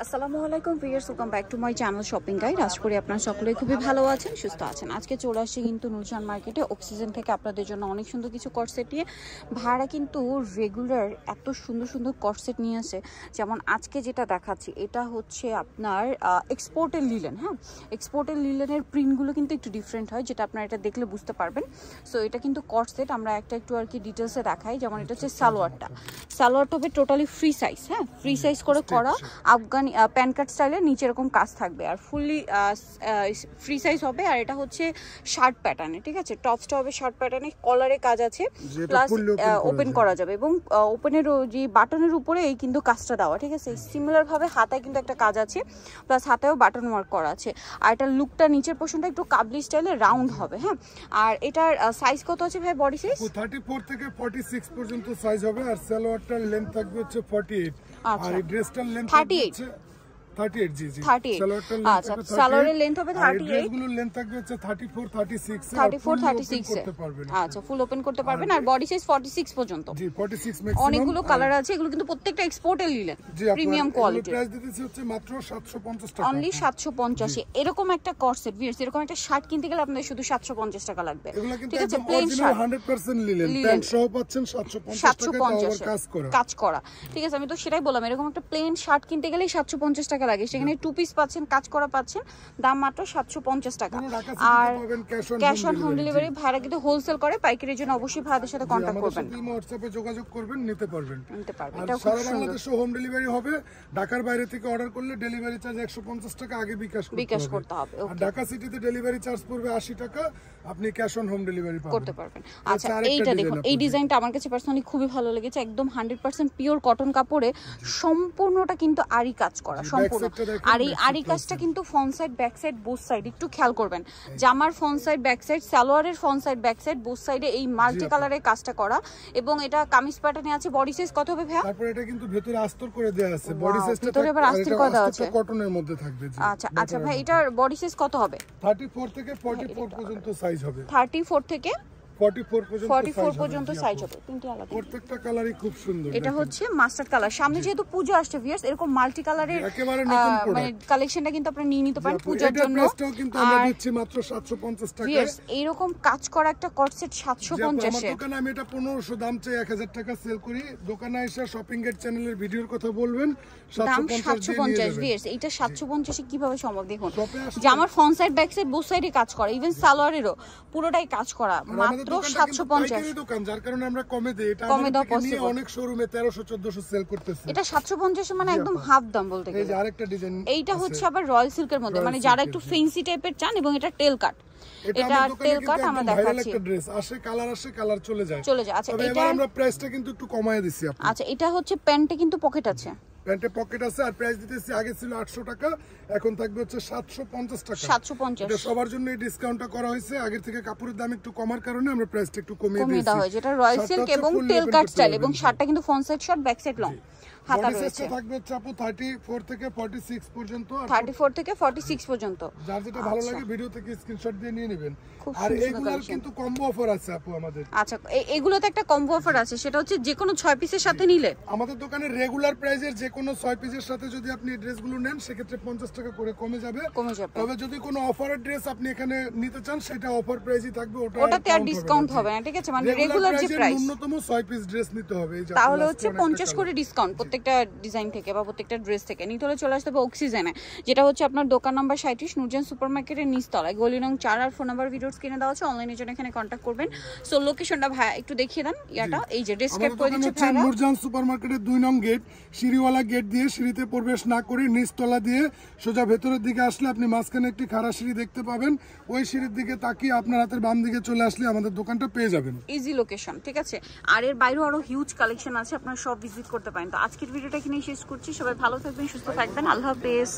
আসসালামু আলাইকুম viewers, welcome back to my channel shopping guide. আশা করি আপনারা সকলেই খুবই ভালো আছেন, সুস্থ আছেন। আজকে চলে আসছি কিন্তু নুরজান মার্কেটে অক্সিজেন থেকে আপনাদের জন্য অনেক সুন্দর কিছু কটসেট নিয়ে। ভাড়া কিন্তু রেগুলার এত সুন্দর সুন্দর কটসেট নিয়ে আসে। যেমন আজকে যেটা দেখাচ্ছি এটা হচ্ছে আপনার এক্সপোর্টের লিলেন। হ্যাঁ, এক্সপোর্টের লিলেনের প্রিন্টগুলো কিন্তু একটু ডিফারেন্ট হয়, যেটা আপনারা এটা দেখলে বুঝতে পারবেন। সো এটা কিন্তু কটসেট, আমরা একটু আর কি ডিটেলসে দেখাই। যেমন এটা হচ্ছে সালোয়ারটা হবে টোটালি ফ্রি সাইজ। হ্যাঁ, ফ্রি সাইজ করে করা আফগানি প্যান কাট স্টাইলের, নিচে এরকম কাজ থাকবে আর ফুললি ফ্রি সাইজ হবে। আর এটা হচ্ছে শার্ট প্যাটার্নে, ঠিক আছে, টপসটা হবে শার্ট প্যাটার্নে, কলারে কাজ আছে, প্লাস ওপেন করা যাবে এবং ওপেনের যে বাটনের উপরে এই কিন্তু কাজটা দেওয়া, ঠিক আছে। সিমিলার ভাবে হাতায় কিন্তু একটা কাজ আছে, প্লাস হাতায়ও বাটন ওয়ার্ক করা আছে। আর এটার লুকটা নিচের পোর্শনটা একটু কাবলি স্টাইলে রাউন্ড হবে। হ্যাঁ, আর এটার সাইজ কত আছে ভাই? বডি সাইজ 34 থেকে 46 পর্যন্ত সাইজ হবে। আর সালোয়ারটার লেন্থ থাকবে হচ্ছে 48। আর এই ড্রেসটার লেন্থ 38 জি 38। আচ্ছা, সালোয়ারের লেন্থ হবে 38, ড্রেসগুলোর লেন্থ থাকবে হচ্ছে 34 36 করতে পারবেন। আচ্ছা, ফুল ওপেন করতে পারবেন। আর বডি সাইজ 46 পর্যন্ত। জি 46 ম্যাক্সিমাম। অনেকগুলো কালার আছে, এগুলো কিন্তু প্রত্যেকটা এক্সপোর্টের লিলেন, প্রিমিয়াম কোয়ালিটি। প্রাইস দিতেছি হচ্ছে মাত্র 750 টাকা, অনলি 750। এরকম একটা কটসেট ভিউয়ার্স, এরকম একটা শার্ট কিনতে গেলে আপনাদের শুধু 750 টাকা লাগবে, ঠিক আছে। প্লেন শার্ট 100% লিলেন, প্যান্ট সহ পাচ্ছেন 750 টাকা, কাজ করা, ঠিক আছে। আমি তো সেটাই বললাম, এরকম একটা প্লেন শার্ট কিনতে গেলেই 750 টাকা লাগে, সেখানে টু পিস পাচ্ছেন, কাজ করা পাচ্ছেন, দাম মাত্র 750 টাকা। আর ক্যাশ অন হোম ডেলিভারি। ভাড়া কিন্তু হোলসেল করে, পাইকারির জন্য অবশ্যই ভাইদের সাথে কন্টাক্ট করবেন, হোয়াটসঅ্যাপে যোগাযোগ করবেন, নিতে পারবেন। এটা খুব সারা বাংলাদেশে হোম ডেলিভারি হবে। ঢাকার বাইরে থেকে অর্ডার করলে ডেলিভারি চার্জ 150 টাকা আগে বিকাশ করতে হবে। আর ঢাকা সিটিতে ডেলিভারি চার্জ পড়বে 80 টাকা, আপনি ক্যাশ অন হোম ডেলিভারি করতে পারবেন। আচ্ছা, এইটা দেখুন, এই ডিজাইনটা আমার কাছে পার্সোনালি খুবই ভালো লেগেছে। একদম 100% পিওর কটন কাপড়ে সম্পূর্ণটা কিন্তু আরি কাজ করা, সম্পূর্ণ। আর এই আরি কাজটা কিন্তু front side back side both side একটু খেয়াল করবেন। জামার ফ্রন্ট সাইড ব্যাক সাইড, সালোয়ারের front side back side both সাইডে এই মাল্টি কালারের কাজটা করা। এবং এটা কামিজ প্যাটার্নে আছে। বডি সাইজ কত হবে ভাইয়া? তারপর এটা কিন্তু ভেতরে আস্তর করে দেয়া আছে, বডি সাইজটা ভিতরে আবার আস্তর করে দেওয়া আছে, কটনের মধ্যে থাকবে। আচ্ছা ভাই, এটার বডি সাইজ কত হবে? 34 থেকে 44 পর্যন্ত সাইজ হবে। 34 থেকে 44 পর্যন্ত সাইজ হবে। তিনটি আলাদা, প্রত্যেকটা কালারই খুব সুন্দর। এটা হচ্ছে মাস্টার্ড কালার। সামনে যেহেতু পূজা আসছে ভিউয়ার্স, এরকম মাল্টি কালারের মানে কালেকশনটা কিন্তু আপনারা নিয়ে নিতে পারেন পূজার জন্য। প্রাইসটাও কিন্তু আমরা দিচ্ছি মাত্র 750 টাকা। ভিউয়ার্স, এইরকম কাজ করা একটা কটসেট 750 এ। দোকানে আমি এটা 1500 দাম চাই, 1000 টাকা সেল করি। দোকানে এসে শপিং গেট চ্যানেলের ভিডিওর কথা বলবেন, 750। ভিউয়ার্স, এটা 750 এ কিভাবে সম্ভব? দেখুন, যে আমার front side back side both সাইডে কাজ করা, ইভেন সালোয়ারেরও পুরোটাই কাজ করা, মাত্র 750। দোকান, যার কারণে আমরা কমে দেই। এটা নিয়ে অনেক শোরুমে 1300-1400 সেল করতেছে। এটা 750 মানে একদম হাফ দাম বলতে গেলে। এই যে আরেকটা ডিজাইন, এইটা হচ্ছে আবার রয়্যাল সিল্কের মধ্যে, মানে যারা একটু ফেন্সি টাইপের চান। এবং এটা টেল কাট, এটা টেল কাট আমরা দেখাচ্ছি। একটা ড্রেস আসে, কালার চলে যায়। আচ্ছা, এটা আমরা প্রাইসটা কিন্তু একটু কমায় দিছি আপনি। আচ্ছা, এটা হচ্ছে প্যান্টে কিন্তু পকেট আছে, প্যান্টে পকেট আছে। আর প্রাইস দিতেছি, আগে ছিল 800 টাকা, এখন থাকবে হচ্ছে 750 টাকা। 750 এটা সবার জন্য এই ডিসকাউন্টটা করা হয়েছে। আগে থেকে কাপড়ের দাম একটু কমার কারণে আমরা প্রাইসটা একটু কমিয়ে দিয়েছি। দেওয়া হয়, যেটা রয়্যাল সিল্ক এবং টেল কাট স্টাইল। এবং শার্টটা কিন্তু front side short, back side long, হাতা রয়েছে। থাকবে হচ্ছে আপু 34 থেকে 46 পর্যন্ত। 34 থেকে 46 পর্যন্ত। যার যেটা ভালো লাগে ভিডিও থেকে স্ক্রিনশট দিয়ে নিয়ে নেবেন। আর এগুলোর কিন্তু কম্বো অফার আছে আপু আমাদের। আচ্ছা, এগুলোতে একটা কম্বো অফার আছে, সেটা হচ্ছে যে কোনো 6 পিসের সাথে নিলে আমাদের দোকানে রেগুলার প্রাইসের যে কোনো 6 পিসের সাথে যদি আপনি ড্রেসগুলো নেন, সেক্ষেত্রে 50 টাকা করে কমে যাবে। তবে যদি কোনো অফারের ড্রেস আপনি এখানে নিতে চান, সেটা অফার প্রাইসই থাকবে, ওটাতে আর ডিসকাউন্ট হবে না, ঠিক আছে। মানে রেগুলার যে প্রাইস, ন্যূনতম 6 পিস ড্রেস নিতে হবে, তাহলে হচ্ছে 50 করে ডিসকাউন্ট প্রত্যেকটা ডিজাইন থেকে বা প্রত্যেকটা ড্রেস থেকে। নিতে হলে চলে আসতে হবে অক্সিজেনে, যেটা হচ্ছে আপনার দোকান নাম্বার 37 নুরজান সুপারমার্কেটের নিচতলায়, গলি নং 4। আর ফোন নাম্বার ভিডিওস কিনে দেওয়া আছে, অনলাইনের জন্য এখানে কন্টাক্ট করবেন। সো লোকেশনটা ভাই একটু দেখিয়ে দেন। ইয়াটা এই যে ডেসক্রাইব করে দিচ্ছে ভাইরা। নুরজান সুপারমার্কেটের 2 নং গেট, সিঁড়িওয়ালা গেট দিয়ে সিঁড়িতে প্রবেশ না করে নিচতলা দিয়ে সোজা ভেতরের দিকে আসলে আপনি মাঝখানে একটি খাড়া সিঁড়ি দেখতে পাবেন। ওই সিঁড়ির দিকে তাকিয়ে আপনার হাতের বাম দিকে চলে আসলে আমাদের দোকানটা পেয়ে যাবেন। ইজি লোকেশন, ঠিক আছে। আর এর বাইরেও আরো হিউজ কালেকশন আছে, আপনারা সব ভিজিট করতে পারেন। তো আজকের ভিডিওটা এখানেই শেষ করছি। সবাই ভালো থাকবেন, সুস্থ থাকবেন, আল্লাহ হাফেজ।